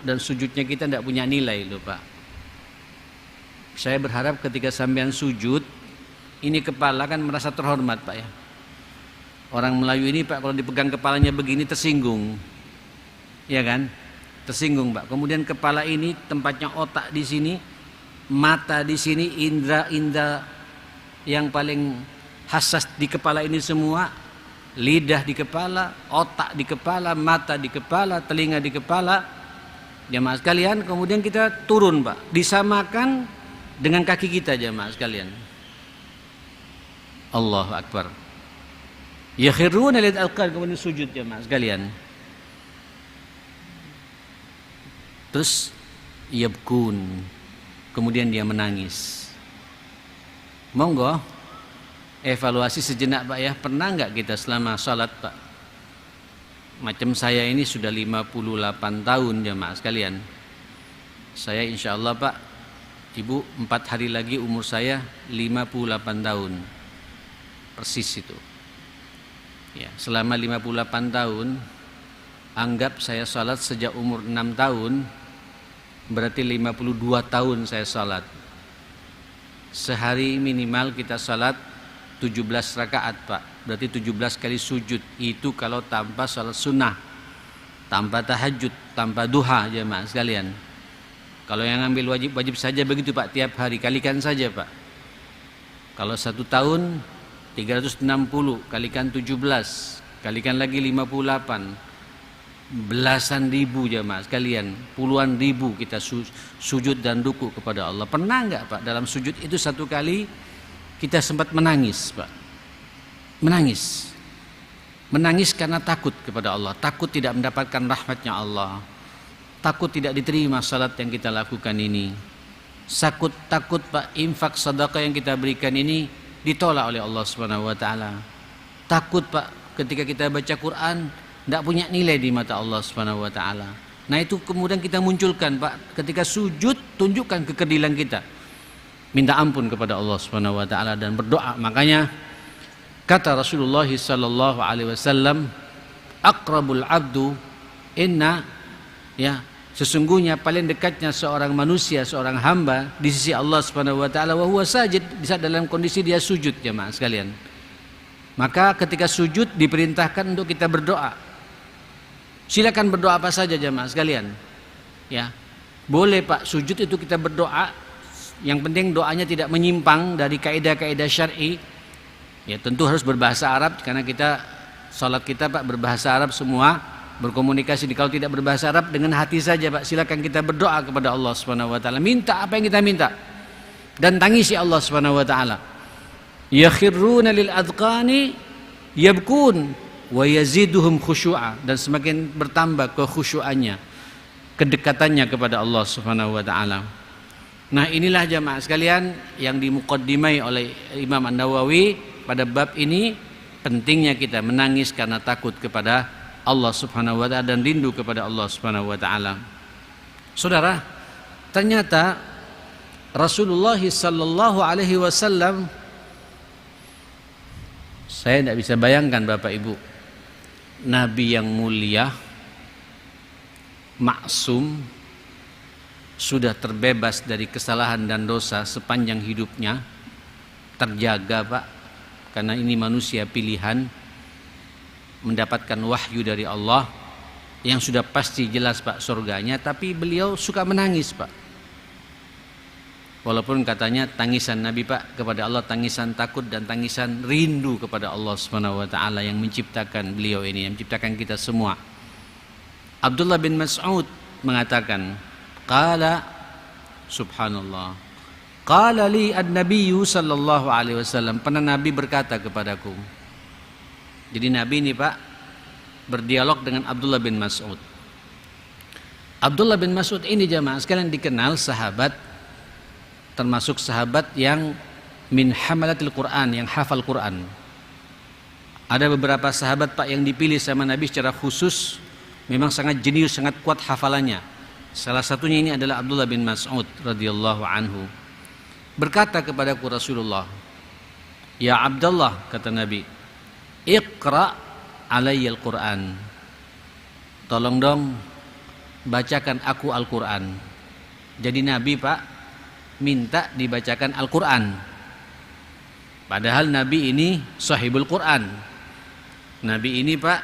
rukuk dan sujudnya kita tidak punya nilai loh Pak. Saya berharap ketika sampean sujud, ini kepala kan merasa terhormat Pak ya. Orang Melayu ini Pak kalau dipegang kepalanya begini tersinggung, ya kan? Tersinggung Pak. Kemudian kepala ini tempatnya otak di sini, mata di sini, indra yang paling hassas di kepala ini semua, lidah di kepala, otak di kepala, mata di kepala, telinga di kepala. Jamaah sekalian, kemudian kita turun Pak, disamakan dengan kaki kita jamaah sekalian. Allahu Akbar. Yakhiruna lil alqan, kemudian sujud jamaah sekalian. Terus yabkun, kemudian dia menangis. Monggo evaluasi sejenak Pak ya, pernah nggak kita selama salat Pak? Macam saya ini sudah 58 tahun jamaah sekalian. Saya insya Allah Pak, Ibu 4 hari lagi umur saya 58 tahun. Persis itu. Ya, selama 58 tahun, anggap saya salat sejak umur 6 tahun, berarti 52 tahun saya salat. Sehari minimal kita salat 17 rakaat Pak, berarti 17 kali sujud. Itu kalau tanpa salat sunnah, tanpa tahajud, tanpa duha jemaah sekalian. Kalau yang ambil wajib saja begitu Pak, tiap hari kalikan saja Pak. Kalau 1 tahun 360 kalikan 17, kalikan lagi 58, belasan ribu jemaah sekalian, puluhan ribu kita sujud dan ruku kepada Allah. Pernah enggak Pak dalam sujud itu satu kali kita sempat menangis Pak? Menangis karena takut kepada Allah, takut tidak mendapatkan rahmatnya Allah, takut tidak diterima salat yang kita lakukan ini, takut Pak infak sedekah yang kita berikan ini ditolak oleh Allah Subhanahu wa taala. Takut Pak ketika kita baca Quran tidak punya nilai di mata Allah Subhanahu wa taala. Nah, itu kemudian kita munculkan Pak, ketika sujud tunjukkan kekerdilan kita. Minta ampun kepada Allah Subhanahu wa taala dan berdoa. Makanya kata Rasulullah sallallahu alaihi wasallam, aqrabul abdu inna, ya, sesungguhnya paling dekatnya seorang manusia, seorang hamba di sisi Allah Subhanahu wa taala wa huwa sajid, bisa dalam kondisi dia sujud jemaah sekalian. Maka ketika sujud diperintahkan untuk kita berdoa. Silakan berdoa apa saja jemaah sekalian. Ya. Boleh Pak, sujud itu kita berdoa. Yang penting doanya tidak menyimpang dari kaidah-kaidah syar'i. Ya, tentu harus berbahasa Arab karena kita salat kita Pak berbahasa Arab semua. Berkomunikasi, kalau tidak berbahasa Arab dengan hati saja Pak, silakan kita berdoa kepada Allah Subhanahu wa taala, minta apa yang kita minta dan tangisi Allah Subhanahu wa taala. Yakhiruna lil adqani yabkun wa yaziduhum khusyu'a, dan semakin bertambah kekhusyuannya, kedekatannya kepada Allah Subhanahu wa taala. Nah, inilah jamaah sekalian yang dimuqaddimai oleh Imam An-Nawawi pada bab ini, pentingnya kita menangis karena takut kepada Allah Subhanahu wa taala dan rindu kepada Allah Subhanahu wa taala. Saudara, ternyata Rasulullah sallallahu alaihi wasallam, saya tidak bisa bayangkan Bapak Ibu, Nabi yang mulia, maksum, sudah terbebas dari kesalahan dan dosa sepanjang hidupnya, terjaga Pak, karena ini manusia pilihan, mendapatkan wahyu dari Allah yang sudah pasti jelas Pak surganya, tapi beliau suka menangis Pak. Walaupun katanya tangisan Nabi Pak kepada Allah tangisan takut dan tangisan rindu kepada Allah Subhanahu wa taala yang menciptakan beliau ini, yang menciptakan kita semua. Abdullah bin Mas'ud mengatakan, qala subhanallah, qala li an-nabiyyu sallallahu alaihi wasallam, pernah Nabi berkata kepadaku. Jadi Nabi ini Pak berdialog dengan Abdullah bin Mas'ud. Abdullah bin Mas'ud ini jamaah sekalian dikenal sahabat, termasuk sahabat yang min hamalatil Quran, yang hafal Quran. Ada beberapa sahabat Pak yang dipilih sama Nabi secara khusus, memang sangat jenius, sangat kuat hafalannya. Salah satunya ini adalah Abdullah bin Mas'ud radhiyallahu anhu. Berkata kepadaku Rasulullah, ya Abdullah, kata Nabi, iqra alayyal Quran, tolong dong bacakan aku Al-Quran. Jadi Nabi Pak minta dibacakan Al-Quran. Padahal Nabi ini sahibul Quran. Nabi ini Pak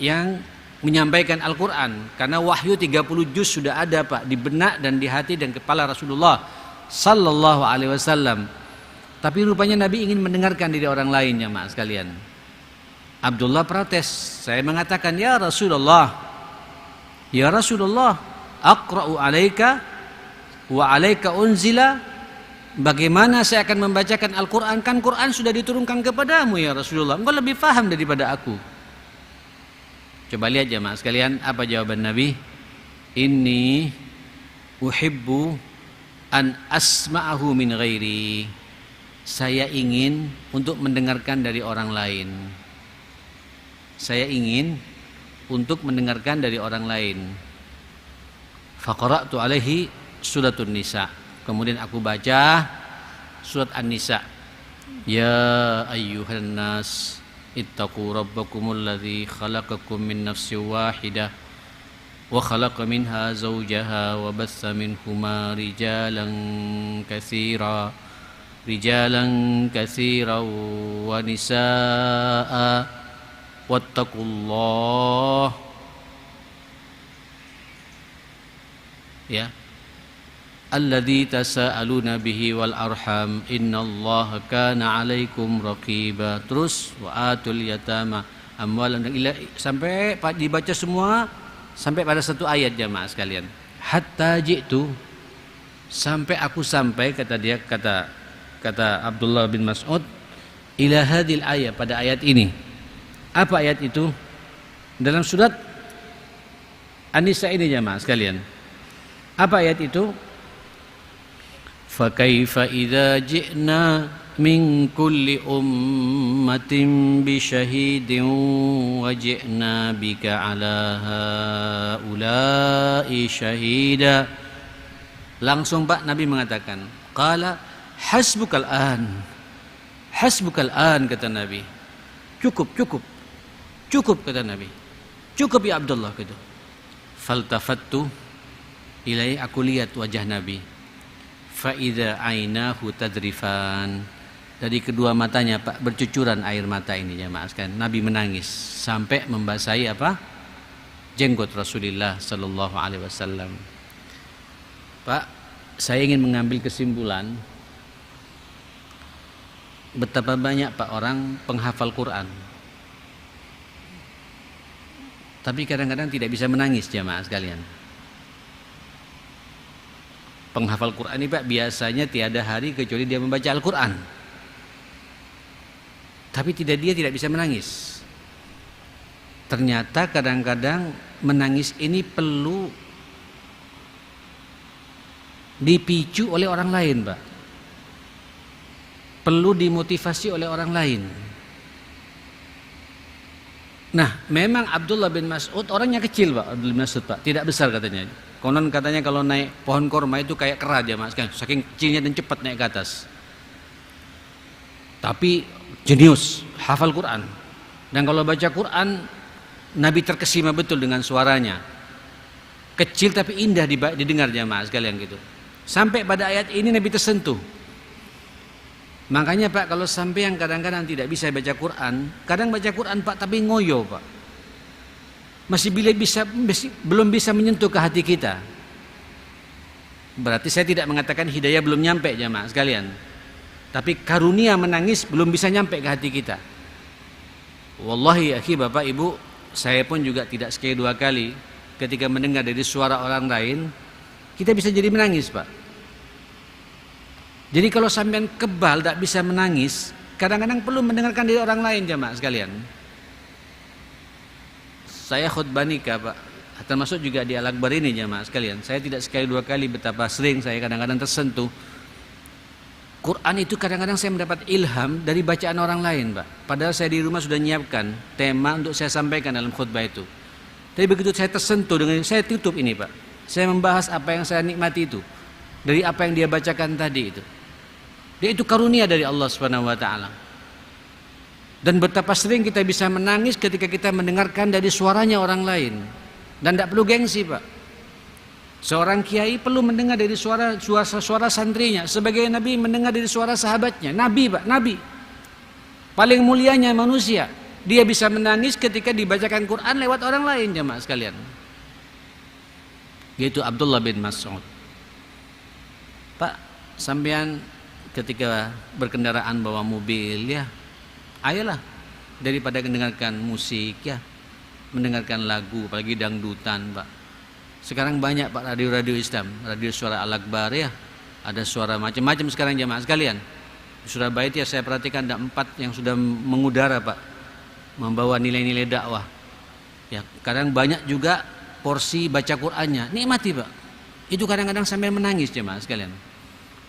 yang menyampaikan Al-Quran. Karena wahyu 30 juz sudah ada Pak di benak dan di hati dan kepala Rasulullah Sallallahu Alaihi Wasallam. Tapi rupanya Nabi ingin mendengarkan dari orang lain, ya Mak sekalian. Abdullah protes. Saya mengatakan, ya Rasulullah, aqra'u alaika wa alaika unzila. Bagaimana saya akan membacakan Al-Quran? Kan Quran sudah diturunkan kepadamu ya Rasulullah. Engkau lebih paham daripada aku. Coba lihat jemaah sekalian, apa jawaban Nabi? Inni uhibbu an asma'ahu min ghairi. Saya ingin untuk mendengarkan dari orang lain. Saya ingin untuk mendengarkan dari orang lain. Faqara'tu alaihi suratun nisa. Kemudian aku baca surat An-Nisa. Ya ayyuhan nas ittaqu rabbakumul ladzi khalaqakum min nafsin wahidah wa khalaqa minha zawjaha wa bassa minhuma rijalan katsiran wa nisaa wattaqullah. Ya, alladzi tasaaluna bihi wal arham innallaha kana 'alaikum raqiba. Terus wa atul yatama amwalan sampai dibaca semua sampai pada satu ayat jamaah sekalian. Hatta jitu, sampai aku sampai, kata dia, kata Abdullah bin Mas'ud, ila hadil ayat, pada ayat ini. Apa ayat itu? Dalam surat An-Nisa ini jamaah sekalian. Apa ayat itu? Fakaifa idza ji'na min kulli ummatin bi syahidin wa ji'na bika ala haula'i syahida. Langsung Pak Nabi mengatakan, qala hasbukal an kata Nabi. Cukup kata Nabi. Cukup ya Abdullah gitu. Faltafattu ilai, aku lihat wajah Nabi. Fa'idha ainahu tadrifan. Dari kedua matanya Pak bercucuran air mata ini jemaah sekalian. Nabi menangis sampai membasahi apa? Jenggot Rasulullah sallallahu alaihi wasallam. Pak, saya ingin mengambil kesimpulan betapa banyak Pak orang penghafal Quran. Tapi kadang-kadang tidak bisa menangis jemaah sekalian. Penghafal Quran ini Pak biasanya tiada hari kecuali dia membaca Al-Quran. Tapi dia tidak bisa menangis. Ternyata kadang-kadang menangis ini perlu dipicu oleh orang lain Pak. Perlu dimotivasi oleh orang lain. Nah memang Abdullah bin Mas'ud orangnya kecil Pak. Abdullah bin Mas'ud Pak, tidak besar katanya. Konon katanya kalau naik pohon korma itu kayak kera aja Mas, saking kecilnya dan cepat naik ke atas. Tapi jenius, hafal Quran. Dan kalau baca Quran, Nabi terkesima betul dengan suaranya. Kecil tapi indah didengar jamaah sekalian gitu. Sampai pada ayat ini Nabi tersentuh. Makanya Pak, kalau sampai yang kadang-kadang tidak bisa baca Quran, kadang baca Quran Pak tapi ngoyo Pak. Belum bisa menyentuh ke hati kita. Berarti saya tidak mengatakan hidayah belum nyampe jamaah sekalian. Tapi karunia menangis belum bisa nyampe ke hati kita. Wallahi akhi Bapak Ibu, saya pun juga tidak sekali dua kali ketika mendengar dari suara orang lain, kita bisa jadi menangis Pak. Jadi kalau sampean kebal tak bisa menangis, kadang-kadang perlu mendengarkan dari orang lain jamaah sekalian. Saya khutbah nikah Pak, termasuk juga di Al-Akbar ini jamaah sekalian. Saya tidak sekali dua kali betapa sering saya kadang-kadang tersentuh. Quran itu kadang-kadang saya mendapat ilham dari bacaan orang lain Pak. Padahal saya di rumah sudah menyiapkan tema untuk saya sampaikan dalam khutbah itu. Tapi begitu saya tersentuh dengan, saya tutup ini Pak. Saya membahas apa yang saya nikmati itu, dari apa yang dia bacakan tadi itu. Dia itu karunia dari Allah Subhanahu wa taala. Dan betapa sering kita bisa menangis ketika kita mendengarkan dari suaranya orang lain. Dan tidak perlu gengsi Pak. Seorang kiai perlu mendengar dari suara santrinya, sebagai nabi mendengar dari suara sahabatnya. Nabi, Pak, nabi. Paling mulianya manusia. Dia bisa menangis ketika dibacakan Quran lewat orang lain, jemaah sekalian. Yaitu Abdullah bin Mas'ud. Pak, sampean ketika berkendaraan bawa mobil ya, ayolah daripada mendengarkan musik ya, mendengarkan lagu, apalagi dangdutan, Pak. Sekarang banyak Pak radio-radio Islam, radio suara Al-Akbar ya, ada suara macam-macam sekarang jemaah sekalian. Di Surabaya itu ya saya perhatikan ada 4 yang sudah mengudara Pak, membawa nilai-nilai dakwah. Ya, kadang banyak juga porsi baca Qur'annya, nikmati Pak. Itu kadang-kadang sampai menangis jemaah sekalian.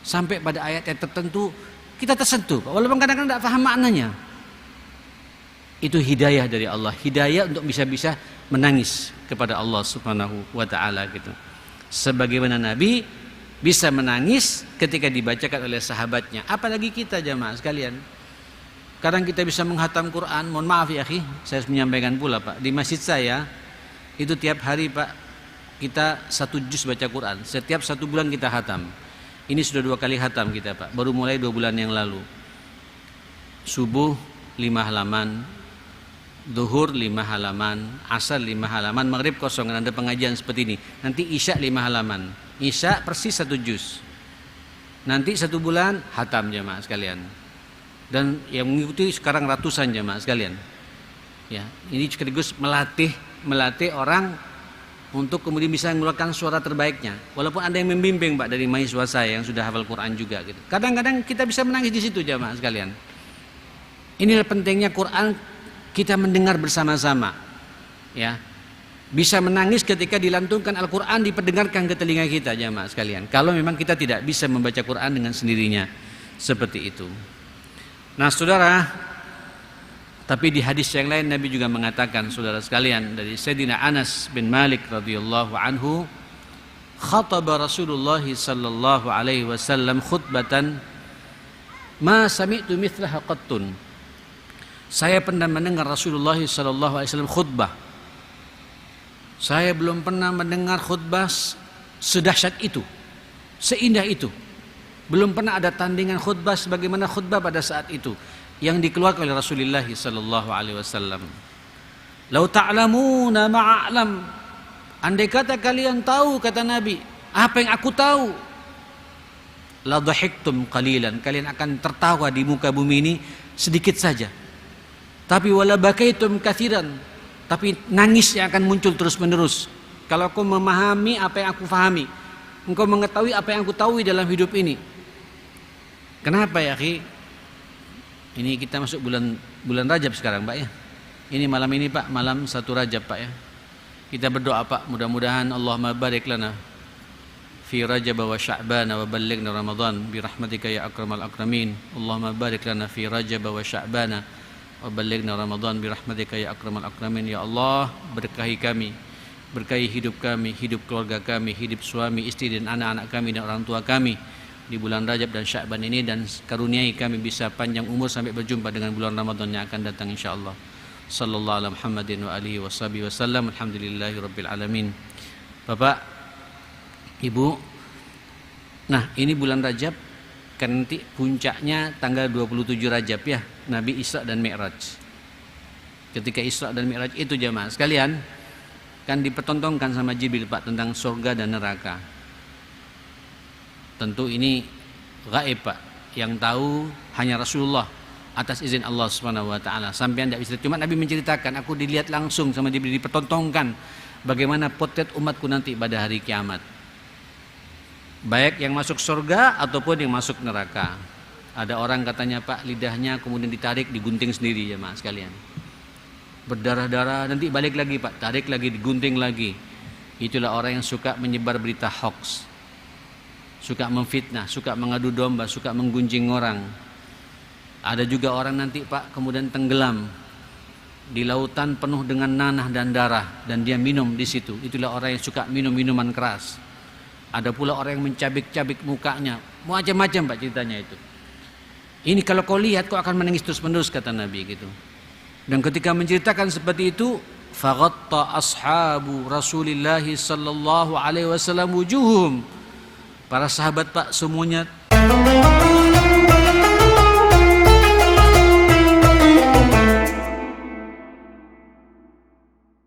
Sampai pada ayat tertentu kita tersentuh, walaupun kadang-kadang tidak paham maknanya. Itu hidayah dari Allah, hidayah untuk bisa-bisa menangis kepada Allah Subhanahu wa taala gitu. Sebagaimana Nabi bisa menangis ketika dibacakan oleh sahabatnya, apalagi kita jamaah sekalian. Kadang kita bisa menghatam Quran, mohon maaf ya akhi, saya harus menyampaikan pula Pak, di masjid saya itu tiap hari Pak kita 1 juz baca Quran, setiap 1 bulan kita hatam. Ini sudah 2 kali hatam kita Pak, baru mulai 2 bulan yang lalu. Subuh 5 halaman, Zuhur 5 halaman, Asar 5 halaman, Maghrib kosong, ada pengajian seperti ini. Nanti Isya 5 halaman, Isya persis 1 juz. Nanti 1 bulan hatam jamaah sekalian. Dan yang mengikuti sekarang ratusan jamaah sekalian. Ya, ini sekaligus melatih orang untuk kemudian bisa mengeluarkan suara terbaiknya. Walaupun ada yang membimbing Pak dari mahasiswa saya yang sudah hafal Quran juga gitu. Kadang-kadang kita bisa menangis di situ jamaah sekalian. Inilah pentingnya Quran, kita mendengar bersama-sama. Ya. Bisa menangis ketika dilantunkan Al-Quran, diperdengarkan ke telinga kita jamaah sekalian. Kalau memang kita tidak bisa membaca Quran dengan sendirinya seperti itu. Nah, Saudara, tapi di hadis yang lain Nabi juga mengatakan, saudara sekalian, dari Sayyidina Anas bin Malik radhiyallahu anhu, khataba Rasulullah sallallahu alaihi wasallam khutbatan ma sami'tu mithlaha qattun. Saya pernah mendengar Rasulullah sallallahu alaihi wasallam khutbah. Saya belum pernah mendengar khutbah sedahsyat itu, seindah itu. Belum pernah ada tandingan khutbah sebagaimana khutbah pada saat itu yang dikeluarkan oleh Rasulullah sallallahu alaihi wasallam. Lau ta'lamuna ma'a'lam. Andai kata kalian tahu, kata Nabi, apa yang aku tahu, la dhahiktum qalilan. Kalian akan tertawa di muka bumi ini sedikit saja. Tapi wala bakaitum katsiran. Tapi nangis yang akan muncul terus-menerus. Kalau kau memahami apa yang aku fahami, engkau mengetahui apa yang aku tahu dalam hidup ini. Kenapa ya, akhi? Ini kita masuk bulan Rajab sekarang, Pak ya. Ini malam ini, Pak, malam 1 Rajab, Pak ya. Kita berdoa, Pak, mudah-mudahan Allahumma barik lana fi Rajab wa Sya'ban wa ballighna Ramadan bi rahmatika ya akramal akramin. Allahumma barik lana fi Rajab wa Sya'ban wa ballighna Ramadan bi rahmatika ya akramal akramin. Ya Allah, berkahi kami, berkahi hidup kami, hidup keluarga kami, hidup suami, istri dan anak-anak kami dan orang tua kami di bulan Rajab dan Sya'ban ini, dan karuniai kami bisa panjang umur sampai berjumpa dengan bulan Ramadan yang akan datang insyaallah. Sallallahu alaihi Muhammadin wa alihi washabihi wasallam. Alhamdulillahirabbil alamin. Bapak, Ibu, nah ini bulan Rajab kan nanti puncaknya tanggal 27 Rajab ya, Nabi Isra dan Mi'raj. Ketika Isra dan Mi'raj itu jamaah sekalian kan dipertontonkan sama Jibril, Pak, tentang surga dan neraka. Tentu ini gaib, Pak, yang tahu hanya Rasulullah atas izin Allah Subhanahu wa taala. Sampai tidak bisa, cuma Nabi menceritakan, aku dilihat langsung sama Jibril, dipertontonkan bagaimana potret umatku nanti pada hari kiamat. Baik yang masuk surga ataupun yang masuk neraka. Ada orang katanya, Pak, lidahnya kemudian ditarik, digunting sendiri ya, Mas sekalian. Berdarah-darah, nanti balik lagi, Pak, tarik lagi, digunting lagi. Itulah orang yang suka menyebar berita hoax, suka memfitnah, suka mengadu domba, suka menggunjing orang. Ada juga orang nanti, Pak, kemudian tenggelam di lautan penuh dengan nanah dan darah dan dia minum di situ. Itulah orang yang suka minum minuman keras. Ada pula orang yang mencabik-cabik mukanya, macam-macam, Pak, ceritanya itu. Ini kalau kau lihat kau akan menangis terus-menerus, kata Nabi gitu. Dan ketika menceritakan seperti itu, faghatta ashabu Rasulillah sallallahu alaihi wasallam wujuhum. Para sahabat Pak semuanya